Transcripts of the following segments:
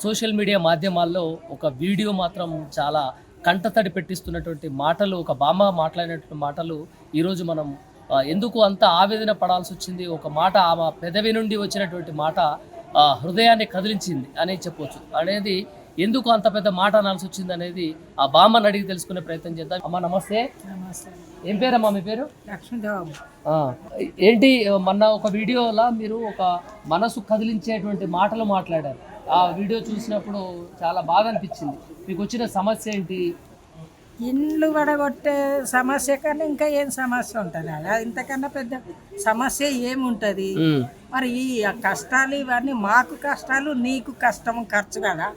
Social media మాధ్యమాల్లో ఒక video మాత్రం చాలా కంటతడి పెట్టిస్తున్నటువంటి మాటలు, ఒక బామ్మ మాట్లాడినటువంటి మాటలు ఈరోజు మనం ఎందుకు అంత ఆవేదన పడాల్సి వచ్చింది, ఒక మాట ఆమె పెదవి నుండి వచ్చినటువంటి మాట హృదయాన్ని కదిలించింది అనే చెప్పొచ్చు. అనేది ఎందుకు అంత పెద్ద మాట అనాల్సి వచ్చింది అనేది ఆ బామ్మని అడిగి తెలుసుకునే ప్రయత్నం చేద్దాం. అమ్మ నమస్తే. ఏం పేరమ్మా మీ పేరు? లక్ష్మీదేవి. ఏంటి మొన్న ఒక వీడియోలో మీరు ఒక మనసు కదిలించేటువంటి మాటలు మాట్లాడారు. ఆ వీడియో చూసినప్పుడు చాలా బాధ అనిపించింది. మీకు వచ్చిన సమస్య ఏంటి? ఇండ్లు వడగొట్టే సమస్య కన్నా ఇంకా ఏం సమస్య ఉంటుంది? ఇంతకన్నా పెద్ద సమస్య ఏముంటది? మరి ఈ కష్టాలు ఇవన్నీ మాకు కష్టాలు, నీకు కష్టం ఖర్చు కదా.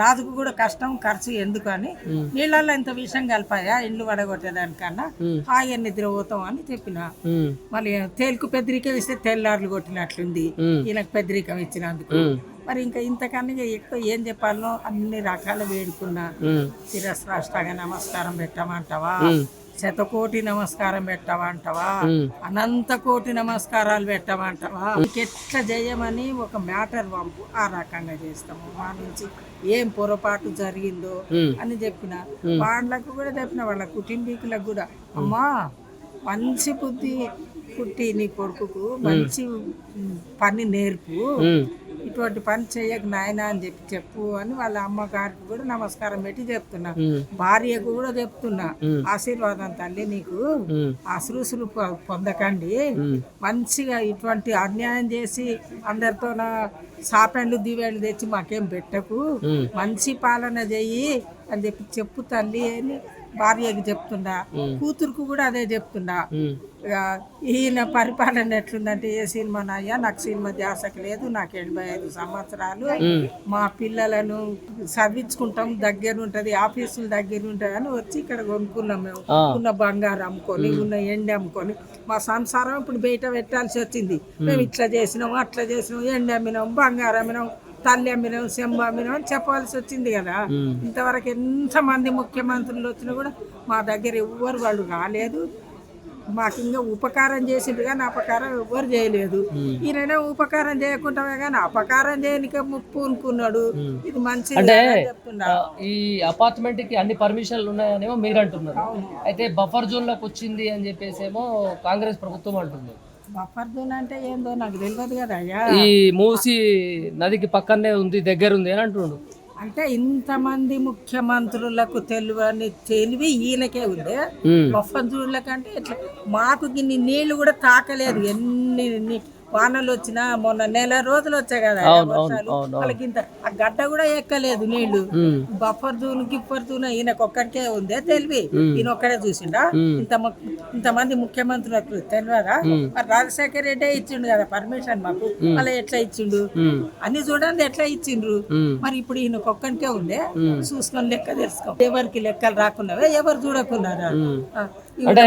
రాజుకు కూడా కష్టం ఖర్చు ఎందుకు అని నీళ్ళల్లో ఇంత విషయం కలిపాయా ఇండ్లు వడగొట్టేదానికన్నా హాయి నిద్ర పోతాం అని చెప్పిన. మళ్ళీ తేలికు పెద్దరికం ఇస్తే తెల్లారులు కొట్టినట్లుంది ఈయనకు పెద్దరికం ఇచ్చినందుకు. మరి ఇంకా ఇంతకన్నా ఎక్కువ ఏం చెప్పాలనో అన్ని రకాల వేడుకున్నా. శిరస్రాష్టాగా నమస్కారం పెట్టమంటావా, శతకోటి నమస్కారం పెట్టమంటావా, అనంత కోటి నమస్కారాలు పెట్టమంటావా, ఎట్లా చేయమని ఒక మ్యాటర్ పంపు, ఆ రకంగా చేస్తాము. మా నుంచి ఏం పొరపాటు జరిగిందో అని చెప్పిన. వాళ్ళకు కూడా చెప్పిన, వాళ్ళ కుటుంబీకులకు కూడా, అమ్మా మంచి బుద్ధి పుట్టి నీ కొడుకుకు మంచి పని నేర్పు, ఇటువంటి పని చెయ్యకు నాయన అని చెప్పు అని వాళ్ళ అమ్మగారికి కూడా నమస్కారం పెట్టి చెప్తున్నా. భార్యకు కూడా చెప్తున్నా, ఆశీర్వాదం తల్లి, నీకు అశ్రుసులు పొందకండి, మంచిగా ఇటువంటి అన్యాయం చేసి అందరితో సాపెండ్లు దివేళ్ళు తెచ్చి మాకేం పెట్టకు, మంచి పాలన చెయ్యి అని చెప్పు తల్లి అని భార్యకి చెప్తున్నా. కూతురుకు కూడా అదే చెప్తున్నా. ఈయన పరిపాలన ఎట్లుందంటే, ఏ సినిమా నాయ్యా, నాకు సినిమా ధ్యాసకు లేదు, నాకు 85 సంవత్సరాలు, మా పిల్లలను చదివించుకుంటాం, దగ్గర ఉంటది, ఆఫీసులు దగ్గర ఉంటుంది అని వచ్చి ఇక్కడ కొనుక్కున్నాం. మేము ఉన్న బంగారం అమ్ముకొని, ఉన్న ఎండి అమ్ముకొని మా సంసారం ఇప్పుడు బయట పెట్టాల్సి వచ్చింది. మేము ఇట్లా చేసినాము, అట్లా చేసినాము, ఎండి అమ్మినాం, బంగారం అమ్మినాం, తల్లి అమ్మినాం, చెంబ అమ్మినాం అని చెప్పాల్సి వచ్చింది కదా. ఇంతవరకు ఎంతమంది ముఖ్యమంత్రులు వచ్చినా కూడా మా దగ్గర ఎవ్వరు వాళ్ళు రాలేదు. మాకు ఇంకా ఉపకారం చేసిండ్రు కానీ అపకారం ఎవ్వరు చేయలేదు. ఈయననే ఉపకారం చేయకుండామే కానీ అపకారం చేయనిక ముప్పు అనుకున్నాడు. ఇది మంచి చెప్తున్నా. ఈ అపార్ట్మెంట్ కి అన్ని పర్మిషన్లు ఉన్నాయనేమో మీరు అంటున్నారు. అయితే బఫర్ జోన్ లోకి వచ్చింది అని చెప్పేసి ఏమో కాంగ్రెస్ ప్రభుత్వం అంటుంది. బఫర్ జోన్ అంటే ఏందో నాకు తెలియదు కదా అయ్యా. ఈ మూసి నదికి పక్కనే ఉంది, దగ్గర ఉంది అని అంటున్నాడు. అంటే ఇంతమంది ముఖ్యమంత్రులకు తెలివి ఈయనకే ఉంది. బఫర్ కంటే ఇట్లా మాకు గిన్ని నీళ్లు కూడా తాకలేదు. ఎన్ని వానలు వచ్చినా, మొన్న నెల రోజులు వచ్చాయి కదా వర్షాలు, వాళ్ళకి ఇంత ఆ గడ్డ కూడా ఎక్కలేదు నీళ్లు. బఫర్ జూన్ గిఫర్ జూన్ ఈయనకు ఒక్కడికే ఉందే తెలివి. ఈయన ఒక్కడే చూసిండా? ఇంతమంది ముఖ్యమంత్రులకు తెలియదా? మరి రాజశేఖర రెడ్డి ఇచ్చిండు కదా పర్మిషన్ మాకు, అలా ఎట్లా ఇచ్చిండు అన్ని చూడండి ఎట్లా ఇచ్చిండ్రు. మరి ఇప్పుడు ఈయనకు ఒక్కడికే ఉందే, చూసుకొని లెక్క తెలుసుకో. ఎవరికి లెక్కలు రాకున్నావే, ఎవరు చూడకున్నారా? అంటే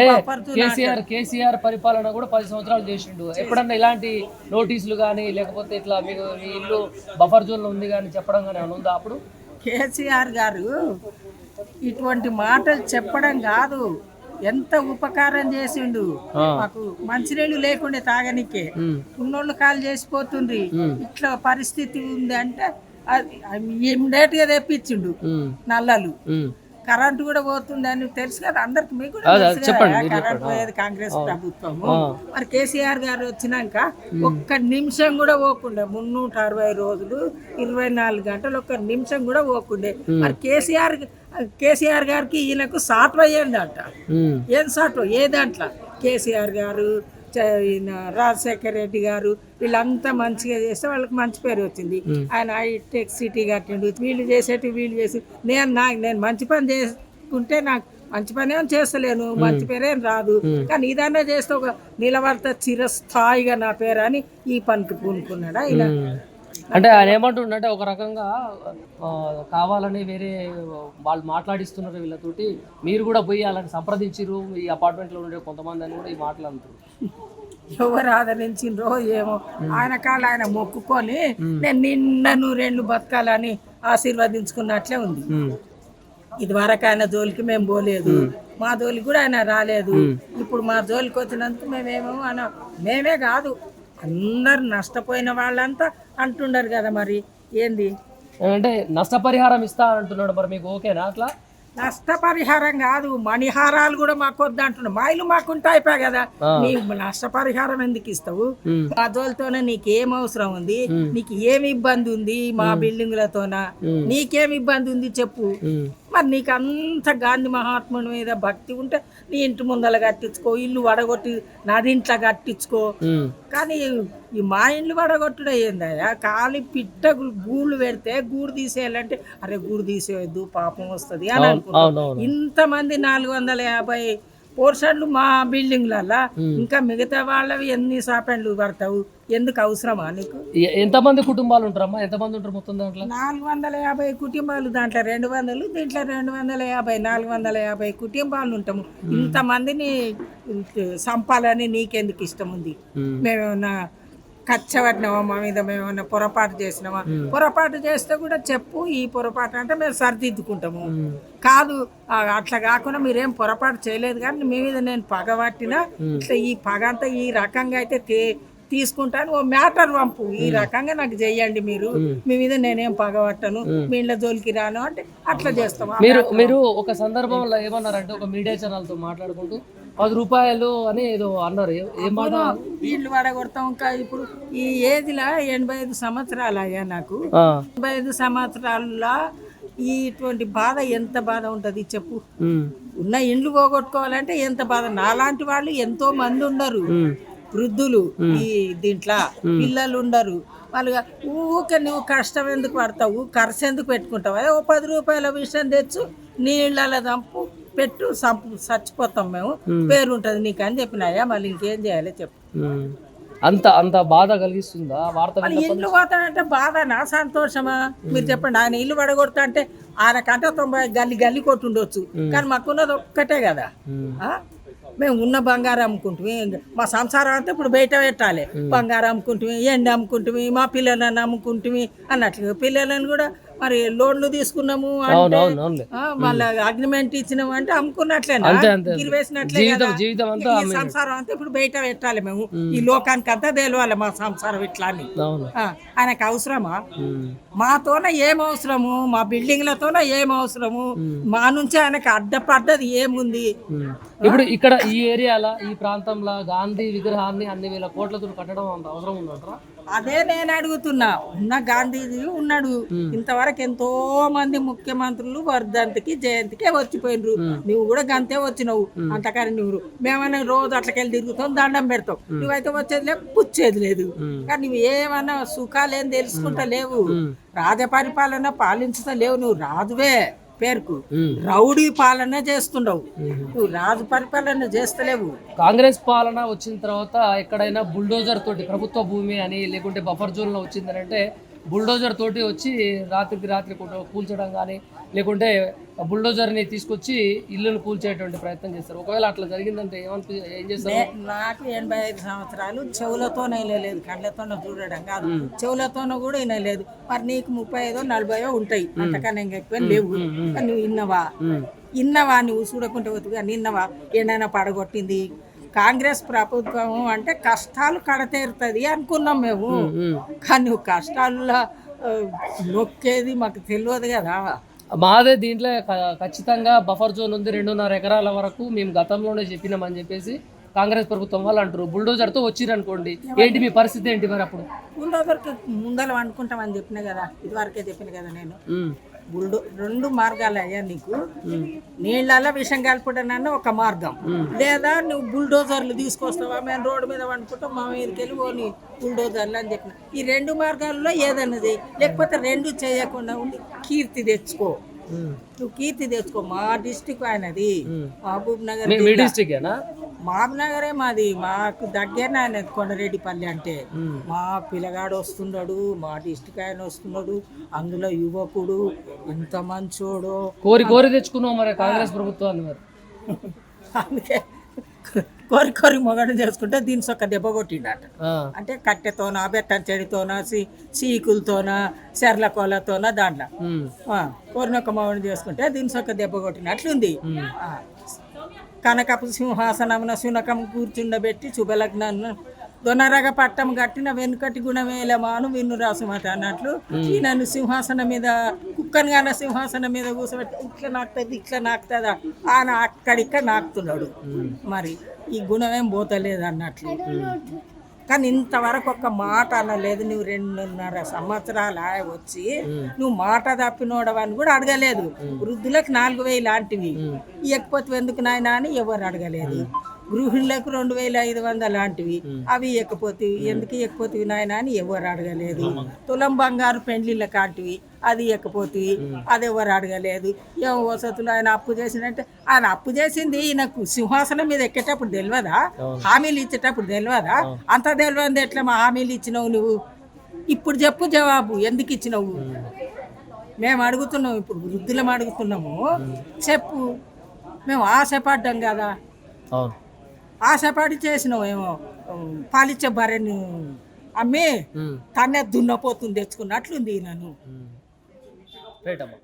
కేసీఆర్ పరిపాలన కూడా 10 సంవత్సరాలు చేసిండు. ఎప్పుడన్నా ఇలాంటి నోటీసులు కానీ, లేకపోతే ఇట్లా మీకు మీ ఇల్లు బఫర్ జోన్ లో ఉంది కానీ చెప్పడం కానీ ఉందా? అప్పుడు కేసీఆర్ గారు ఇటువంటి మాటలు చెప్పడం కాదు, ఎంత ఉపకారం చేసిండు. మాకు మంచినీళ్ళు లేకుండే తాగనికే, ఉన్నోళ్ళు కాలు చేసిపోతుండ్రి. ఇట్లా పరిస్థితి ఉంది అంటే ఇమ్మీడియట్ గా తెప్పించిండు నల్లలు. కరెంటు కూడా పోతుంది అని తెలుసు కదా అందరికి, మీకు కూడా కరెంట్ పోయేది కాంగ్రెస్ ప్రభుత్వము. మరి కేసీఆర్ గారు వచ్చినాక ఒక్క నిమిషం కూడా పోకుండే, 360 రోజులు 24 గంటలు ఒక్క నిమిషం కూడా పోకుండే. మరి కేసీఆర్ గారికి ఈయనకు సాట్వ ఏందంట? ఏం సాట్వ? ఏ దాంట్లో కేసీఆర్ గారు, రాజశేఖర రెడ్డి గారు వీళ్ళంతా మంచిగా చేస్తే వాళ్ళకి మంచి పేరు వచ్చింది. ఆయన హైటెక్ సిటీ కట్టిండు, వీళ్ళు చేసి నేను మంచి పని చేసుకుంటే నాకు మంచి పని ఏం చేస్తలేను, మంచి పేరేం రాదు, కానీ ఇదన్నా చేస్తే ఒక నిలబడతా చిరస్థాయిగా నా పేరు అని ఈ పనికి పూనుకున్నాడా ఇలా. అంటే ఆయన ఏమంటుండే, ఒక రకంగా కావాలని వేరే వాళ్ళు మాట్లాడిస్తున్నారు వీళ్ళతోటి, మీరు కూడా పోయి అలాంటి సంప్రదించారు ఈ అపార్ట్మెంట్లో ఉండే కొంతమంది అని కూడా ఈ మాటలు అంటారు. ఎవరు ఆదరించిండ్రో ఏమో, ఆయన కాళ్ళు ఆయన మొక్కుకొని నేను నిన్న 100 బతకాలని ఆశీర్వదించుకున్నట్లే ఉంది. ఇది వరకు ఆయన జోలికి మేము పోలేదు, మా జోలికి కూడా ఆయన రాలేదు. ఇప్పుడు మా జోలికి వచ్చినందుకు మేమే కాదు అందరు నష్టపోయిన వాళ్ళంతా అంటున్నారు కదా. మరి ఏంది అంటే నష్టపరిహారం ఇస్తా అంటున్నాడు, మరి మీకు ఓకేనా అట్లా? నష్టపరిహారం కాదు, మణిహారాలు కూడా మాకు వద్దు అంటున్నావు. మా ఇల్లు మాకుంటే అయిపోయా కదా, నీకు నష్టపరిహారం ఎందుకు ఇస్తావు? అదోలతోనే నీకేం అవసరం ఉంది? నీకు ఏమి ఇబ్బంది ఉంది? మా బిల్డింగ్లతోన నీకేమి ఇబ్బంది ఉంది చెప్పు. మరి నీకు అంత గాంధీ మహాత్ముని మీద భక్తి ఉంటే నీ ఇంటి ముందర కట్టించుకో, ఇల్లు వడగొట్టి నదింట్లో కట్టించుకో. కానీ ఈ మా ఇండ్లు వడగొట్టుడే ఏందయ్యా? ఖాళీ పిట్ట గూళ్ళు పెడితే గూడు తీసేయాలంటే అరే గూడు తీసేయద్దు పాపం వస్తుంది అని అనుకుంటా. ఇంతమంది 450 పోర్షన్లు మా బిల్డింగ్లల్లా, ఇంకా మిగతా వాళ్ళవి ఎన్ని సాపెండ్లు పడతావు? ఎందుకు అవసరమా నీకు? ఎంతమంది కుటుంబాలు ఉంటారమ్మా? ఎంతమంది ఉంటారు మొత్తం దాంట్లో? 450 కుటుంబాలు, దాంట్లో 200, దీంట్లో 250, 450 కుటుంబాలు ఉంటాము. ఇంతమందిని సంపాలని నీకెందుకు ఇష్టం ఉంది? మేమేమన్నా కచ్చబట్టినామా? మా మీద మేమేమన్నా పొరపాటు చేసినామా? పొరపాటు చేస్తే కూడా చెప్పు, ఈ పొరపాటు అంటే మేము సరిదిద్దుకుంటాము. కాదు అట్లా కాకుండా మీరేం పొరపాటు చేయలేదు కానీ మీ మీద నేను పగబట్టినా ఇట్లా ఈ పగ అంతా ఈ రకంగా అయితే తీసుకుంటాను, ఓ మ్యాటర్ పంపు, ఈ రకంగా నాకు చెయ్యండి మీరు, మీ మీద నేనేం పగబట్టను, మీ ఇంట్లో జోలికి రాను అంటే అట్లా చేస్తాం. మీరు ఒక సందర్భంలో ఏమన్నారంటే ఒక మీడియా ఛానల్తో మాట్లాడుకుంటూ 10 రూపాయలు అని ఏదో అన్నారు, ఏం మాట? ఇల్లు పడగొడతాం. ఇంకా ఇప్పుడు ఈ ఏజ్లో 85 సంవత్సరాలు అయ్యా నాకు. 85 సంవత్సరాల్లో ఇటువంటి బాధ ఎంత బాధ ఉంటది చెప్పు. ఉన్న ఇండ్లు పోగొట్టుకోవాలంటే ఎంత బాధ. నాలాంటి వాళ్ళు ఎంతో మంది ఉన్నారు, వృద్ధులు ఈ దీంట్లో, పిల్లలు ఉండరు. వాళ్ళు ఊకే నువ్వు కష్టం ఎందుకు పడతావు, ఖర్చు ఎందుకు పెట్టుకుంటావు? ఓ 10 రూపాయల విషయం తెచ్చు, నీళ్ళ దంపు పెట్టు, చచ్చిపోతాం మేము, పేరు ఉంటుంది నీకు అని చెప్పినాయా. మళ్ళీ ఇంకేం చేయాలి చెప్పు. అంత బాధ కలిగిస్తుందా వార్త? ఇల్లు పోతానంటే బాధనా సంతోషమా? మీరు చెప్పండి. ఆయన ఇల్లు పడగొడతా అంటే ఆయనకంటే 90 గల్లి కొట్టుండొచ్చు, కానీ మాకున్నది ఒక్కటే కదా. మేము ఉన్న బంగారం అమ్ముకుంటుమి, మా సంసారం అంతా ఇప్పుడు బయట పెట్టాలి. బంగారం అమ్ముకుంటుమి, ఎండ అమ్ముకుంటుమి, మా పిల్లలను అమ్ముకుంటుమి అన్నట్లు. పిల్లలను కూడా మరి లోన్లు తీసుకున్నాము అంటే మళ్ళీ అగ్రిమెంట్ ఇచ్చినాము అంటే అమ్ముకున్నట్లేనా, గిరివేసినట్లే. సంసారం అంతా ఇప్పుడు బయట పెట్టాలి మేము, ఈ లోకానికి అంతా తెలియాలి మా సంసారం ఇట్లా అని. ఆయనకు అవసరమా? మాతోన ఏం అవసరము? మా బిల్డింగ్లతోన ఏం అవసరము? మా నుంచి ఆయనకు అడ్డపడ్డది ఏముంది? ఇప్పుడు ఇక్కడ ఈ ఏరియాలో, ఈ ప్రాంతంలో గాంధీ విగ్రహాన్ని అన్ని వేల కోట్లతో కట్టడం అంత అవసరం ఉందంటారా? అదే నేను అడుగుతున్నా. ఉన్న గాంధీజీ ఉన్నాడు, ఇంతవరకు ఎంతో మంది ముఖ్యమంత్రులు వర్ధంతికి జయంతికి వచ్చిపోయినరు. నువ్వు కూడా గంతే వచ్చినావు. అంతకని నువ్వు మేమైనా రోజు అట్లకెళ్ళి తిరుగుతాం, దండం పెడతావు. నువ్వైతే వచ్చేది లేదు, పుచ్చేది లేదు. కానీ నువ్వు ఏమన్నా సుఖాలేం తెలుసుకుంటా లేవు, రాజపరిపాలన పాలించుతా లేవు. నువ్వు రాజువే పేరుకు, రౌడీ పాలన చేస్తుండవు, నువ్వు రాజు పరిపాలన చేస్తలేవు. కాంగ్రెస్ పాలన వచ్చిన తర్వాత ఎక్కడైనా బుల్డోజర్ తోటి, ప్రభుత్వ భూమి అని లేకుంటే బఫర్ జోన్ లో వచ్చిందని అంటే బుల్డోజర్ తోటి వచ్చి రాత్రికి రాత్రి కూల్చడం కానీ, లేకుంటే బుల్డోజర్ని తీసుకొచ్చి ఇల్లును కూల్చేటువంటి ప్రయత్నం చేస్తారు. ఒకవేళ అట్లా జరిగిందంటే ఏం చేస్తారు? నాకు 85 సంవత్సరాలు, చెవులతోనే లేదు, కళ్ళతోనే చూడడం కాదు, చెవులతోనే కూడా వినలేదు. మరి నీకు 35 40 ఉంటాయి, అంతకన్నా ఇంకా ఎక్కువ లేవు. నువ్వు ఇన్నవా నువ్వు చూడకుంటే వద్దుగా నిన్నవా ఏదైనా పడగొట్టింది కాంగ్రెస్ ప్రభుత్వం అంటే కష్టాలు కడతేరుతుంది అనుకున్నాం మేము. కానీ నువ్వు కష్టాల్లో నొక్కేది మాకు తెలియదు కదా. మాదే దీంట్లో ఖచ్చితంగా బఫర్ జోన్ ఉంది, 2.5 ఎకరాల వరకు మేము గతంలోనే చెప్పినామని చెప్పేసి కాంగ్రెస్ ప్రభుత్వం వాళ్ళు అంటారు. బుల్డోజర్తో వచ్చిరనుకోండి, ఏంటి మీ పరిస్థితి ఏంటి మరి? అప్పుడు బుల్డోజర్కి ముందర అనుకుంటామని చెప్పిన కదా, ఇదివరకే చెప్పిన కదా నేను. రెండు మార్గాలు అయ్యా నీకు. నీళ్ళ విషం కలపడనన్న ఒక మార్గం, లేదా నువ్వు బుల్డోజర్లు తీసుకొస్తావా, మేము రోడ్డు మీద వండుకుంటాం, మా మీదకి వెళ్ళి ఓని బుల్డోజర్లు అని చెప్పిన. ఈ 2 మార్గాల్లో ఏదన్నా చేయి, లేకపోతే 2 చేయకుండా ఉండి కీర్తి తెచ్చుకో. నువ్వు కీర్తి తెచ్చుకో. మా డిస్టిక్ ఆయనది, మహబూబ్ నగర్. మహబూబ్ నగరే మాది, మాకు దగ్గర ఆయన కొండరెడ్డిపల్లి అంటే. మా పిల్లగాడు వస్తున్నాడు, మా డిస్టిక్ ఆయన వస్తున్నాడు, అందులో యువకుడు ఎంత మంచోడో. కోరి తెచ్చుకున్నావు మరి కాంగ్రెస్ ప్రభుత్వాన్ని. మరి అందుకే కోరి మొగడం చేసుకుంటే దీని ఒక దెబ్బ కొట్టిండట. అంటే కట్టెతోన, బెట్టం చెడితోన, చీకులతోన, చెర్లకోలతోన, దాంట్లో కోరినొక్క మొగడం చేసుకుంటే దీని ఒక దెబ్బ కొట్టినట్లుంది. కనకపు సింహాసనమున శునకం కూర్చుండబెట్టి శుభలగ్నాన్ని దొనరగ పట్టం కట్టిన వెనుకటి గుణమేలమాను విన్ను రాసుమతి అన్నట్లు ఈయనను సింహాసనం మీద కుక్కను గాన సింహాసనం మీద కూర్చోబెట్టి ఇట్లా నాకుతుందా ఆయన అక్కడిక్కడ నాకుతున్నాడు. మరి ఈ గుణమేం పోతలేదు అన్నట్లు. కానీ ఇంతవరకు ఒక్క మాట అనలేదు. నువ్వు 2.5 సంవత్సరాలు వచ్చి నువ్వు మాట తప్పినోడవని కూడా అడగలేదు. వృద్ధులకు 4,000 లాంటివి ఇవ్వకపోతే ఎందుకు నాయన అని ఎవరు అడగలేదు. గృహిణులకు 2,500 లాంటివి అవి ఇవ్వకపోతే ఎందుకు ఇవ్వకపోతే నాయన అని ఎవరు అడగలేదు. తులం బంగారు పెండ్లిళ్ళ కాంటివి అది ఇవ్వకపోతే అది ఎవరు అడగలేదు. ఏం వసతులు ఆయన అప్పు చేసినట్టే ఆయన అప్పు చేసింది ఈయనకు సింహాసనం మీద ఎక్కేటప్పుడు తెలియదా? హామీలు ఇచ్చేటప్పుడు తెలియదా? అంత తెలియదు ఎట్లా మా హామీలు ఇచ్చినావు నువ్వు? ఇప్పుడు చెప్పు జవాబు, ఎందుకు ఇచ్చినావు? మేము అడుగుతున్నాము, ఇప్పుడు వృద్ధులం అడుగుతున్నాము, చెప్పు. మేము ఆశపడ్డాం కదా, ఆశపడి చేసినావు. ఏమో పాలిచ్చే భార్యను అమ్మి తనే దున్నపోతుంది తెచ్చుకున్నట్లుంది నన్ను. రైట్ అమ్మా.